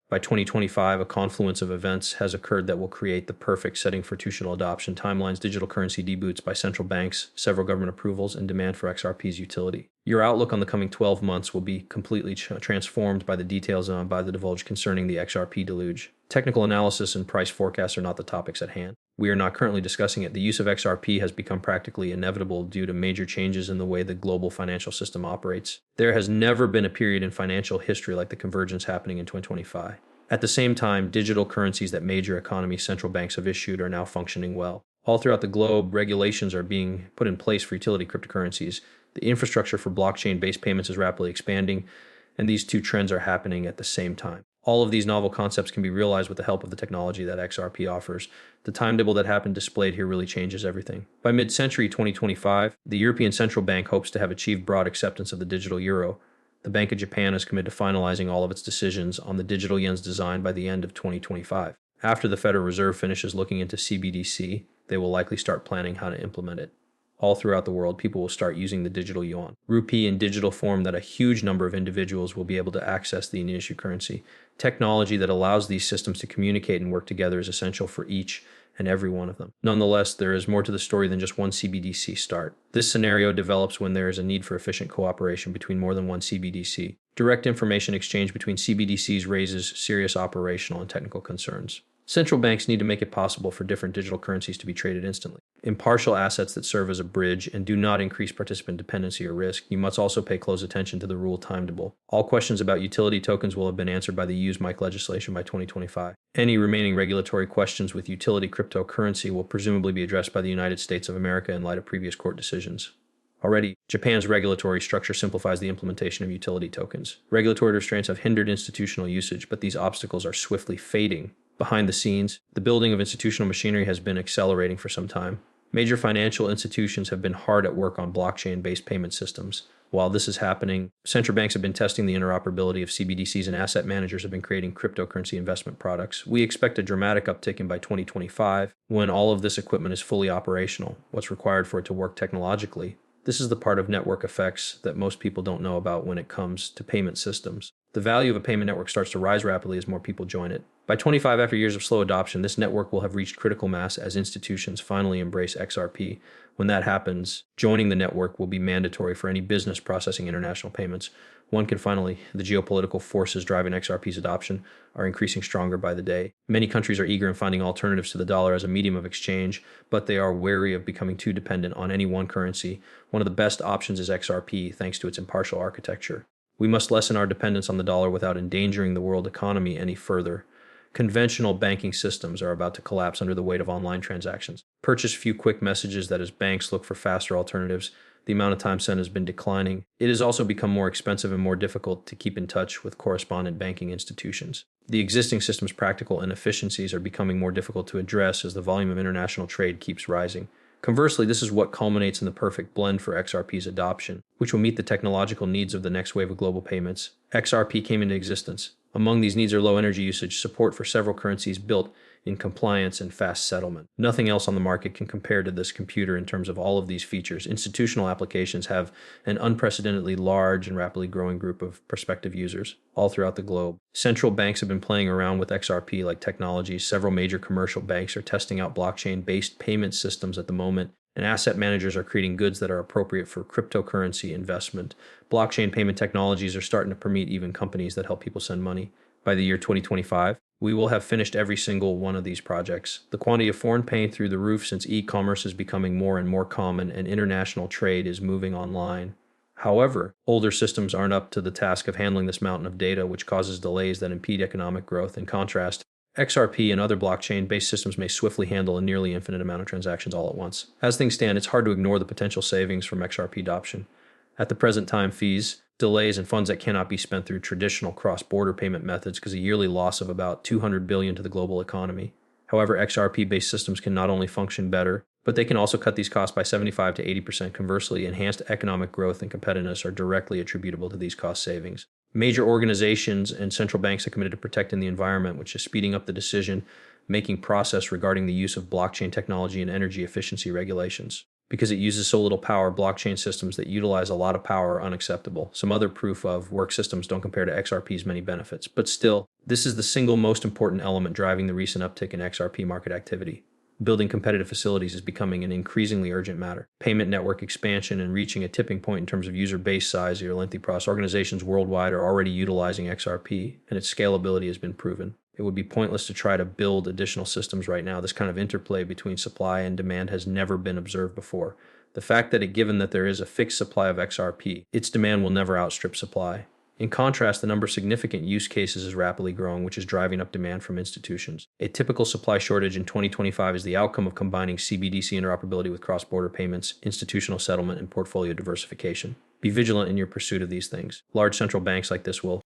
By 2025, a confluence of events has occurred that will create the perfect setting for institutional adoption: timelines, digital currency debuts by central banks, several government approvals, and demand for XRP's utility. Your outlook on the coming 12 months will be completely transformed by the details by the divulge concerning the XRP deluge. Technical analysis and price forecasts are not the topics at hand. We are not currently discussing it. The use of XRP has become practically inevitable due to major changes in the way the global financial system operates. There has never been a period in financial history like the convergence happening in 2025. At the same time, digital currencies that major economies' central banks have issued are now functioning well. All throughout the globe, regulations are being put in place for utility cryptocurrencies. The infrastructure for blockchain-based payments is rapidly expanding, and these two trends are happening at the same time. All of these novel concepts can be realized with the help of the technology that XRP offers. The timetable that happened displayed here really changes everything. By mid-century 2025, the European Central Bank hopes to have achieved broad acceptance of the digital euro. The Bank of Japan is committed to finalizing all of its decisions on the digital yen's design by the end of 2025. After the Federal Reserve finishes looking into CBDC, they will likely start planning how to implement it. All throughout the world, people will start using the digital yuan, rupee in digital form that a huge number of individuals will be able to access the in-issue currency. Technology that allows these systems to communicate and work together is essential for each and every one of them. Nonetheless, there is more to the story than just one CBDC start. This scenario develops when there is a need for efficient cooperation between more than one CBDC. Direct information exchange between CBDCs raises serious operational and technical concerns. Central banks need to make it possible for different digital currencies to be traded instantly. Impartial assets that serve as a bridge and do not increase participant dependency or risk. You must also pay close attention to the rule timetable. All questions about utility tokens will have been answered by the Us.Thankx legislation by 2025. Any remaining regulatory questions with utility cryptocurrency will presumably be addressed by the United States of America in light of previous court decisions. Already, Japan's regulatory structure simplifies the implementation of utility tokens. Regulatory restraints have hindered institutional usage, but these obstacles are swiftly fading. Behind the scenes, the building of institutional machinery has been accelerating for some time. Major financial institutions have been hard at work on blockchain-based payment systems. While this is happening, central banks have been testing the interoperability of CBDCs, and asset managers have been creating cryptocurrency investment products. We expect a dramatic uptick in by 2025 when all of this equipment is fully operational. What's required for it to work technologically? This is the part of network effects that most people don't know about when it comes to payment systems. The value of a payment network starts to rise rapidly as more people join it. By 25, after years of slow adoption, this network will have reached critical mass as institutions finally embrace XRP. When that happens, joining the network will be mandatory for any business processing international payments. The geopolitical forces driving XRP's adoption are increasing stronger by the day. Many countries are eager in finding alternatives to the dollar as a medium of exchange, but they are wary of becoming too dependent on any one currency. One of the best options is XRP, thanks to its impartial architecture. We must lessen our dependence on the dollar without endangering the world economy any further. Conventional banking systems are about to collapse under the weight of online transactions. Purchase few quick messages that as banks look for faster alternatives, the amount of time sent has been declining. It has also become more expensive and more difficult to keep in touch with correspondent banking institutions. The existing system's practical inefficiencies are becoming more difficult to address as the volume of international trade keeps rising. Conversely, this is what culminates in the perfect blend for XRP's adoption, which will meet the technological needs of the next wave of global payments. XRP came into existence. Among these needs are low energy usage, support for several currencies built in compliance, and fast settlement. Nothing else on the market can compare to this computer in terms of all of these features. Institutional applications have an unprecedentedly large and rapidly growing group of prospective users all throughout the globe. Central banks have been playing around with XRP like technologies. Several major commercial banks are testing out blockchain-based payment systems at the moment, and asset managers are creating goods that are appropriate for cryptocurrency investment. Blockchain payment technologies are starting to permeate even companies that help people send money. By the year 2025, we will have finished every single one of these projects. The quantity of foreign paying through the roof since e-commerce is becoming more and more common and international trade is moving online. However, older systems aren't up to the task of handling this mountain of data, which causes delays that impede economic growth. In contrast, XRP and other blockchain-based systems may swiftly handle a nearly infinite amount of transactions all at once. As things stand, it's hard to ignore the potential savings from XRP adoption. At the present time, fees, delays, and funds that cannot be spent through traditional cross-border payment methods cause a yearly loss of about $200 billion to the global economy. However, XRP-based systems can not only function better, but they can also cut these costs by 75 to 80%. Conversely, enhanced economic growth and competitiveness are directly attributable to these cost savings. Major organizations and central banks are committed to protecting the environment, which is speeding up the decision-making process regarding the use of blockchain technology and energy efficiency regulations. Because it uses so little power, blockchain systems that utilize a lot of power are unacceptable. Some other proof of work systems don't compare to XRP's many benefits. But still, this is the single most important element driving the recent uptick in XRP market activity. Building competitive facilities is becoming an increasingly urgent matter. Payment network expansion and reaching a tipping point in terms of user base size or lengthy process. Organizations worldwide are already utilizing XRP, and its scalability has been proven. It would be pointless to try to build additional systems right now. This kind of interplay between supply and demand has never been observed before. The fact that given that there is a fixed supply of XRP, its demand will never outstrip supply. In contrast, the number of significant use cases is rapidly growing, which is driving up demand from institutions. A typical supply shortage in 2025 is the outcome of combining CBDC interoperability with cross-border payments, institutional settlement, and portfolio diversification. Be vigilant in your pursuit of these things. Large central banks like this will